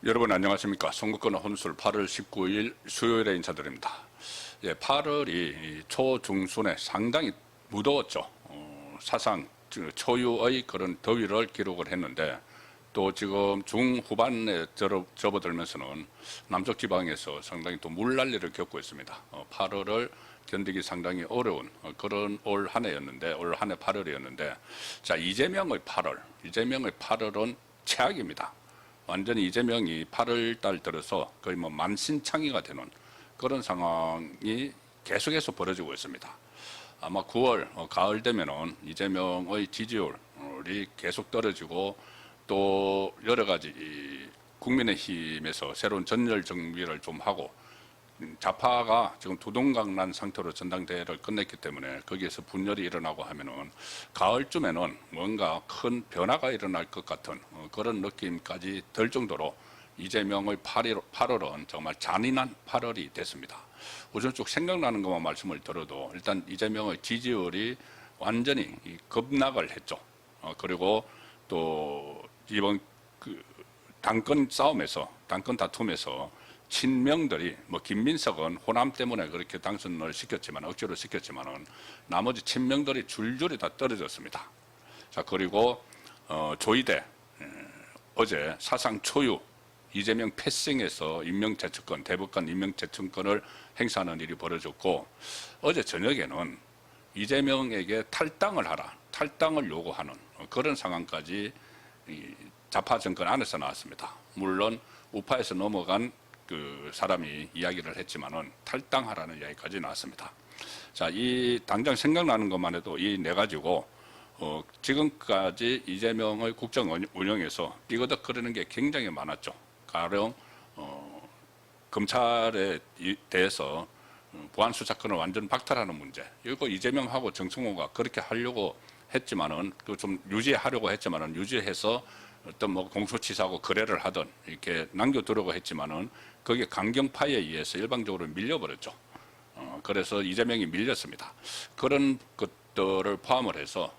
여러분 안녕하십니까. 선거권 혼술 8월 19일 수요일에 인사드립니다. 8월이 초중순에 상당히 무더웠죠. 사상 초유의 그런 더위를 기록을 했는데 또 지금 중후반에 접어들면서는 남쪽 지방에서 상당히 또 물난리를 겪고 있습니다. 8월을 견디기 상당히 어려운 그런 올 한 해였는데, 올 한 해 8월이었는데, 자, 이재명의 8월은 최악입니다. 완전히 이재명이 8월 달 들어서 거의 뭐 만신창이가 되는 그런 상황이 계속해서 벌어지고 있습니다. 아마 9월 가을 되면은 이재명의 지지율이 계속 떨어지고 또 여러 가지 국민의힘에서 새로운 전열 정비를 좀 하고 좌파가 지금 두동강난 상태로 전당대회를 끝냈기 때문에 거기에서 분열이 일어나고 하면은 가을쯤에는 뭔가 큰 변화가 일어날 것 같은 그런 느낌까지 들 정도로 이재명의 8월은 정말 잔인한 8월이 됐습니다. 우선 쭉 생각나는 것만 말씀을 들어도 일단 이재명의 지지율이 완전히 급락을 했죠. 그리고 또 이번 당권 다툼에서 친명들이 뭐 김민석은 호남 때문에 그렇게 당선을 시켰지만 억지로 시켰지만은 나머지 친명들이 줄줄이 다 떨어졌습니다. 자, 그리고 조이대 어제 사상 초유 이재명 패싱에서 임명제청권 대법관 임명제청권을 행사하는 일이 벌어졌고, 어제 저녁에는 이재명에게 탈당을 요구하는 그런 상황까지 좌파 정권 안에서 나왔습니다. 물론 우파에서 넘어간 그 사람이 이야기를 했지만은 탈당하라는 이야기까지 나왔습니다. 자, 이 당장 생각나는 것만 해도 이 네 가지고 지금까지 이재명의 국정 운영에서 삐거덕거리는 게 굉장히 많았죠. 가령 검찰에 대해서 보안 수사권을 완전 박탈하는 문제. 이거 이재명하고 정성호가 그렇게 하려고 했지만은 또 좀 유지하려고 했지만은 유지해서 어떤 뭐 공소치사하고 거래를 하든 이렇게 남겨두려고 했지만은 그게 강경파에 의해서 일방적으로 밀려버렸죠. 그래서 이재명이 밀렸습니다. 그런 것들을 포함을 해서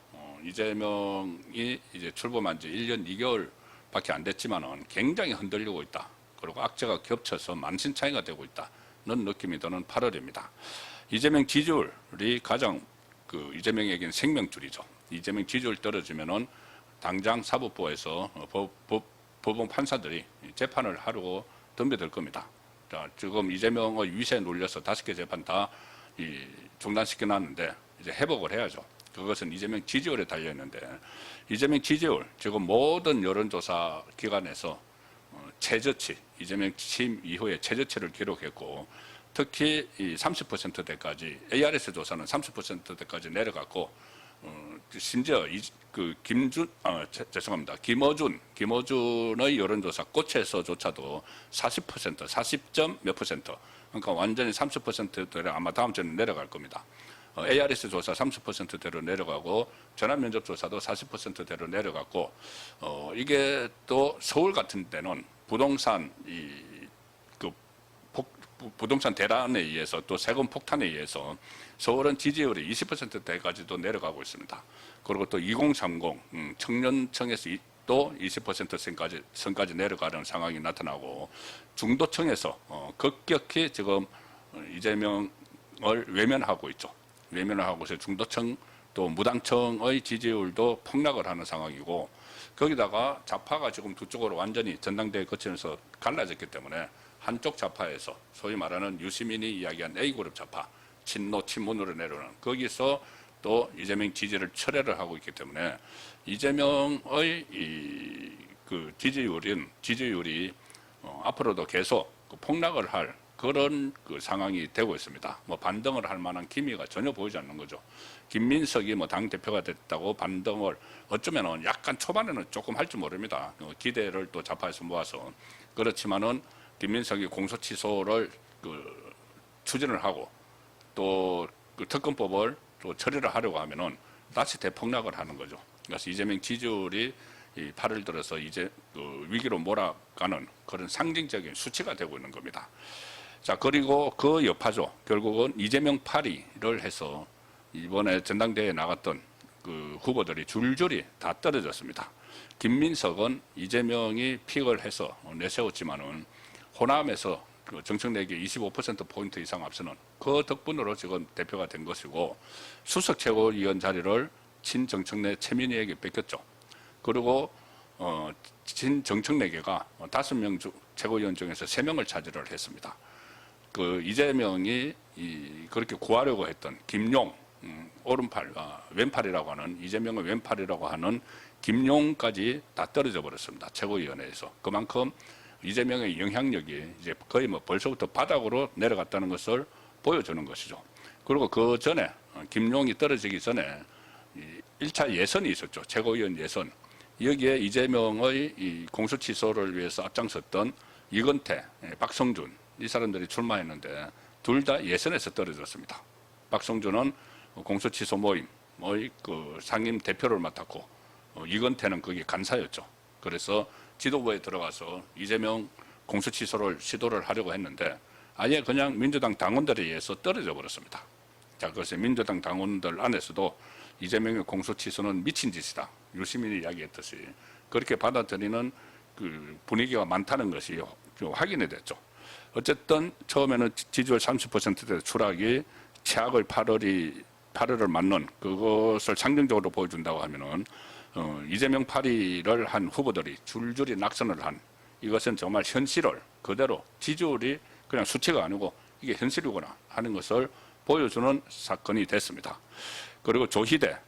이재명이 이제 출범한 지 1년 2개월밖에 안 됐지만은 굉장히 흔들리고 있다. 그리고 악재가 겹쳐서 만신창이가 되고 있다는 느낌이 드는 8월입니다. 이재명 지지율이 가장 이재명에게는 생명줄이죠. 이재명 지지율 떨어지면은 당장 사법부에서 법원 판사들이 재판을 하려고 덤벼들 겁니다. 자, 지금 이재명의 위세에 눌려서 5개 재판 다 중단시켜 놨는데 이제 회복을 해야죠. 그것은 이재명 지지율에 달려 있는데, 이재명 지지율 지금 모든 여론조사 기관에서 최저치, 이재명 취임 이후에 최저치를 기록했고, 특히 이 30%대까지 ARS 조사는 30%대까지 내려갔고, 심지어 김어준의 여론조사 꽃에서조차도 40%, 40점 몇 %, 그러니까 완전히 30%대로 아마 다음 주에는 내려갈 겁니다. ARS 조사 30%대로 내려가고 전화면접조사도 40%대로 내려갔고, 이게 또 서울 같은 데는 부동산 대란에 의해서 또 세금 폭탄에 의해서 서울은 지지율이 20%대까지도 내려가고 있습니다. 그리고 또 2030 청년층에서 또 20% 선까지 내려가는 상황이 나타나고, 중도층에서 급격히 지금 이재명을 외면하고 있죠. 외면을 하고 있어요. 중도층 또 무당층의 지지율도 폭락을 하는 상황이고, 거기다가 좌파가 지금 두 쪽으로 완전히 전당대회 거치면서 갈라졌기 때문에 한쪽 좌파에서 소위 말하는 유시민이 이야기한 A그룹 좌파, 친문으로 내려오는 거기서 또 이재명 지지를 철회를 하고 있기 때문에 이재명의 지지율이 앞으로도 계속 폭락을 할 그런 상황이 되고 있습니다. 뭐 반등을 할 만한 기미가 전혀 보이지 않는 거죠. 김민석이 뭐 당 대표가 됐다고 반등을 어쩌면은 약간 초반에는 조금 할지 모릅니다. 기대를 또 좌파에서 모아서. 그렇지만은 김민석이 공소취소를 추진을 하고 또 특검법을 또 처리를 하려고 하면은 다시 대폭락을 하는 거죠. 그래서 이재명 지지율이 8월 들어서 이제 위기로 몰아가는 그런 상징적인 수치가 되고 있는 겁니다. 자, 그리고 그 여파죠. 결국은 이재명 파리를 해서 이번에 전당대회에 나갔던 그 후보들이 줄줄이 다 떨어졌습니다. 김민석은 이재명이 픽을 해서 내세웠지만은 호남에서 그 정청래에게 25%포인트 이상 앞서는 그 덕분으로 지금 대표가 된 것이고, 수석 최고위원 자리를 친정청래 최민희에게 뺏겼죠. 그리고 친정청래계가 5명 최고위원 중에서 3명을 차지를 했습니다. 그 이재명이 그렇게 구하려고 했던 김용, 오른팔, 왼팔이라고 하는, 이재명의 왼팔이라고 하는 김용까지 다 떨어져 버렸습니다. 최고위원회에서. 그만큼 이재명의 영향력이 이제 거의 뭐 벌써부터 바닥으로 내려갔다는 것을 보여주는 것이죠. 그리고 그 전에, 김용이 떨어지기 전에 1차 예선이 있었죠. 최고위원 예선. 여기에 이재명의 이 공소 취소를 위해서 앞장섰던 이건태, 박성준, 이 사람들이 출마했는데 둘 다 예선에서 떨어졌습니다. 박성준은 공소 취소 모임의 그 상임 대표를 맡았고, 이건태는 거기 간사였죠. 그래서 지도부에 들어가서 이재명 공소 취소를 시도를 하려고 했는데 아예 그냥 민주당 당원들에 의해서 떨어져 버렸습니다. 자, 그래서 민주당 당원들 안에서도 이재명의 공소 취소는 미친 짓이다. 유시민이 이야기했듯이 그렇게 받아들이는 그 분위기가 많다는 것이 확인이 됐죠. 어쨌든 처음에는 지지율 30%대 추락이 최악의 8월을 맞는 그것을 상징적으로 보여준다고 하면은 이재명 8위를 한 후보들이 줄줄이 낙선을 한, 이것은 정말 현실을 그대로 지지율이 그냥 수치가 아니고 이게 현실이구나 하는 것을 보여주는 사건이 됐습니다. 그리고 조희대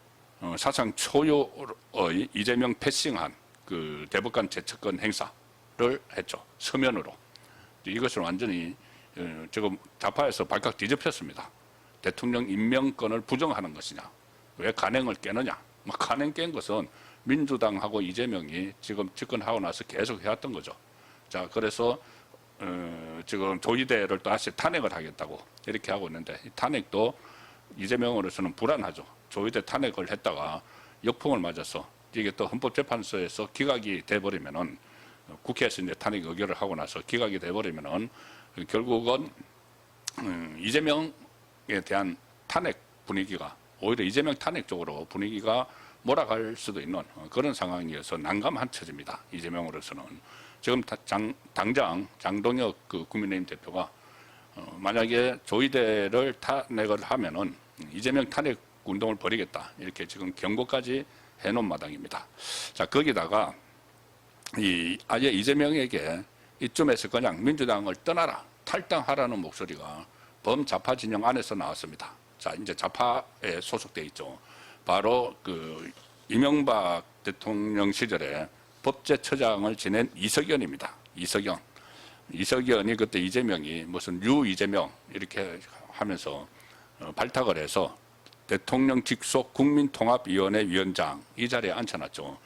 사상 초유의 이재명 패싱한 그 대법관 제척권 행사를 했죠. 서면으로. 이것을 완전히 지금 좌파에서 발칵 뒤집혔습니다. 대통령 임명권을 부정하는 것이냐, 왜 간행을 깨느냐. 간행 깬 것은 민주당하고 이재명이 지금 집권하고 나서 계속 해왔던 거죠. 자, 그래서 지금 조희대를 다시 탄핵을 하겠다고 이렇게 하고 있는데, 이 탄핵도 이재명으로서는 불안하죠. 조희대 탄핵을 했다가 역풍을 맞아서 이게 또 헌법재판소에서 기각이 돼버리면은, 국회에서 이제 탄핵 의결을 하고 나서 기각이 돼버리면은 결국은 이재명에 대한 탄핵 분위기가 오히려 이재명 탄핵 쪽으로 분위기가 몰아갈 수도 있는 그런 상황이어서 난감한 처지입니다. 이재명으로서는. 지금 당장 장동혁 그 국민의힘 대표가 만약에 조희대를 탄핵을 하면은 이재명 탄핵 운동을 벌이겠다, 이렇게 지금 경고까지 해놓은 마당입니다. 자, 거기다가 아예 이재명에게 이쯤에서 그냥 민주당을 떠나라, 탈당하라는 목소리가 범좌파 진영 안에서 나왔습니다. 자, 이제 좌파에 소속돼 있죠. 바로 그 이명박 대통령 시절에 법제처장을 지낸 이석연입니다. 이석연이 그때 이재명이 무슨 이재명 이렇게 하면서 발탁을 해서 대통령 직속 국민통합위원회 위원장 이 자리에 앉혀놨죠.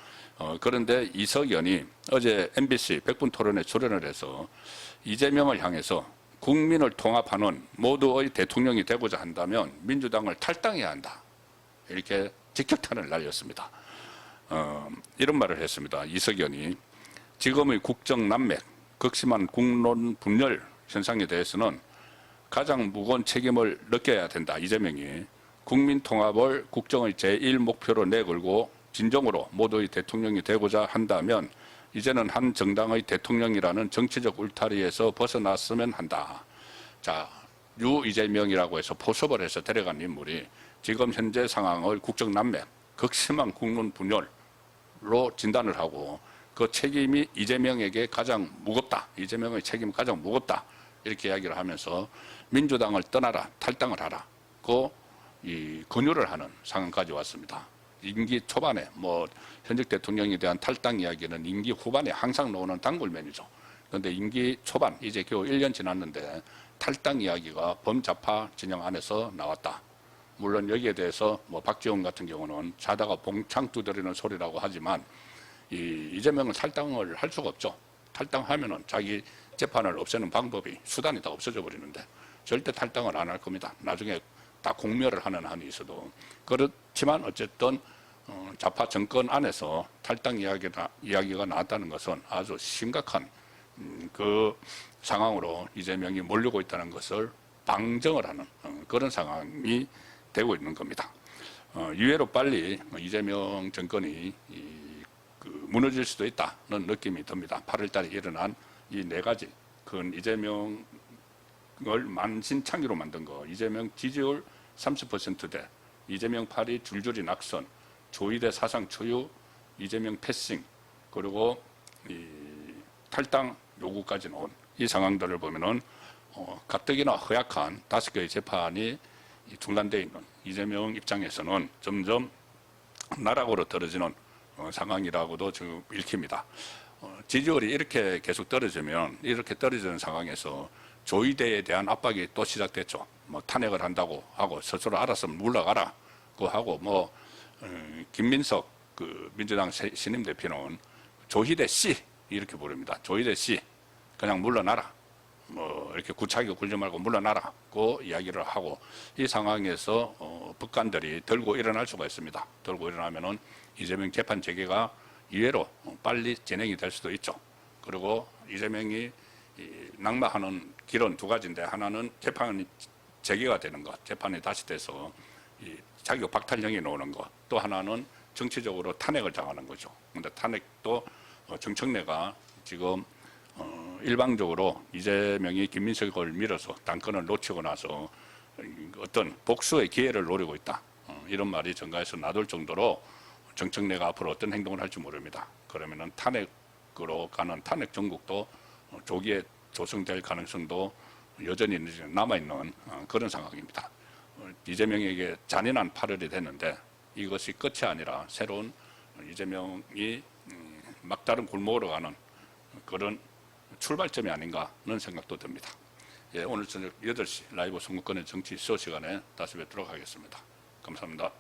그런데 이석연이 어제 MBC 100분 토론에 출연을 해서 이재명을 향해서 국민을 통합하는 모두의 대통령이 되고자 한다면 민주당을 탈당해야 한다, 이렇게 직격탄을 날렸습니다. 이런 말을 했습니다. 이석연이 지금의 국정난맥, 극심한 국론 분열 현상에 대해서는 가장 무거운 책임을 느껴야 된다. 이재명이 국민통합을 국정의 제1목표로 내걸고 진정으로 모두의 대통령이 되고자 한다면 이제는 한 정당의 대통령이라는 정치적 울타리에서 벗어났으면 한다. 자, 이재명이라고 해서 포섭을 해서 데려간 인물이 지금 현재 상황의 국정난맥, 극심한 국론 분열로 진단을 하고 그 책임이 이재명에게 가장 무겁다. 이재명의 책임이 가장 무겁다. 이렇게 이야기를 하면서 민주당을 떠나라, 탈당을 하라. 이 권유를 하는 상황까지 왔습니다. 임기 초반에 현직 대통령에 대한 탈당 이야기는 임기 후반에 항상 나오는 단골면이죠. 그런데 임기 초반, 이제 겨우 1년 지났는데 탈당 이야기가 범좌파 진영 안에서 나왔다. 물론 여기에 대해서 박지원 같은 경우는 자다가 봉창 두드리는 소리라고 하지만 이재명은 탈당을 할 수가 없죠. 탈당하면은 자기 재판을 없애는 방법이, 수단이 다 없어져 버리는데 절대 탈당을 안 할 겁니다. 나중에 다 공멸을 하는 한이 있어도. 그렇지만 어쨌든 좌파 정권 안에서 탈당 이야기가 나왔다는 것은 아주 심각한 그 상황으로 이재명이 몰리고 있다는 것을 방정을 하는 그런 상황이 되고 있는 겁니다. 이외로 빨리 이재명 정권이 무너질 수도 있다는 느낌이 듭니다. 8월달에 일어난 이 네 가지 큰 이재명을 만신창이로 만든 거, 이재명 지지율 30%대, 이재명 팔이 줄줄이 낙선, 조이대 사상 초유, 이재명 패싱, 그리고 이 탈당 요구까지 나온 이 상황들을 보면은 가뜩이나 허약한 5개의 재판이 중단되어 있는 이재명 입장에서는 점점 나락으로 떨어지는 상황이라고도 지금 읽힙니다. 지지율이 이렇게 계속 떨어지면 이렇게 떨어지는 상황에서 조이대에 대한 압박이 또 시작됐죠. 뭐 탄핵을 한다고 하고 스스로 알았으면 물러가라고 하고 김민석 민주당 신임 대표는 조희대 씨 이렇게 부릅니다. 조희대 씨 그냥 물러나라. 이렇게 구차하게 굴지 말고 물러나라고 이야기를 하고 이 상황에서 법관들이 들고 일어날 수가 있습니다. 들고 일어나면은 이재명 재판 재개가 이외로 빨리 진행이 될 수도 있죠. 그리고 이재명이 낙마하는 길은 두 가지인데 하나는 재판이 재개가 되는 것, 재판이 다시 돼서 자격 박탈령이 나오는 것, 또 하나는 정치적으로 탄핵을 당하는 거죠. 그런데 탄핵도 정청래가 지금 일방적으로 이재명이 김민석을 밀어서 당권을 놓치고 나서 어떤 복수의 기회를 노리고 있다. 이런 말이 정가에서 나돌 정도로 정청래가 앞으로 어떤 행동을 할지 모릅니다. 그러면은 탄핵으로 가는 탄핵 정국도 조기에 조성될 가능성도 여전히 남아있는 그런 상황입니다. 이재명에게 잔인한 8월이 됐는데 이것이 끝이 아니라 새로운 이재명이 막다른 골목으로 가는 그런 출발점이 아닌가는 생각도 듭니다. 예, 오늘 저녁 8시 라이브 선거권의 정치 수요 시간에 다시 뵙도록 하겠습니다. 감사합니다.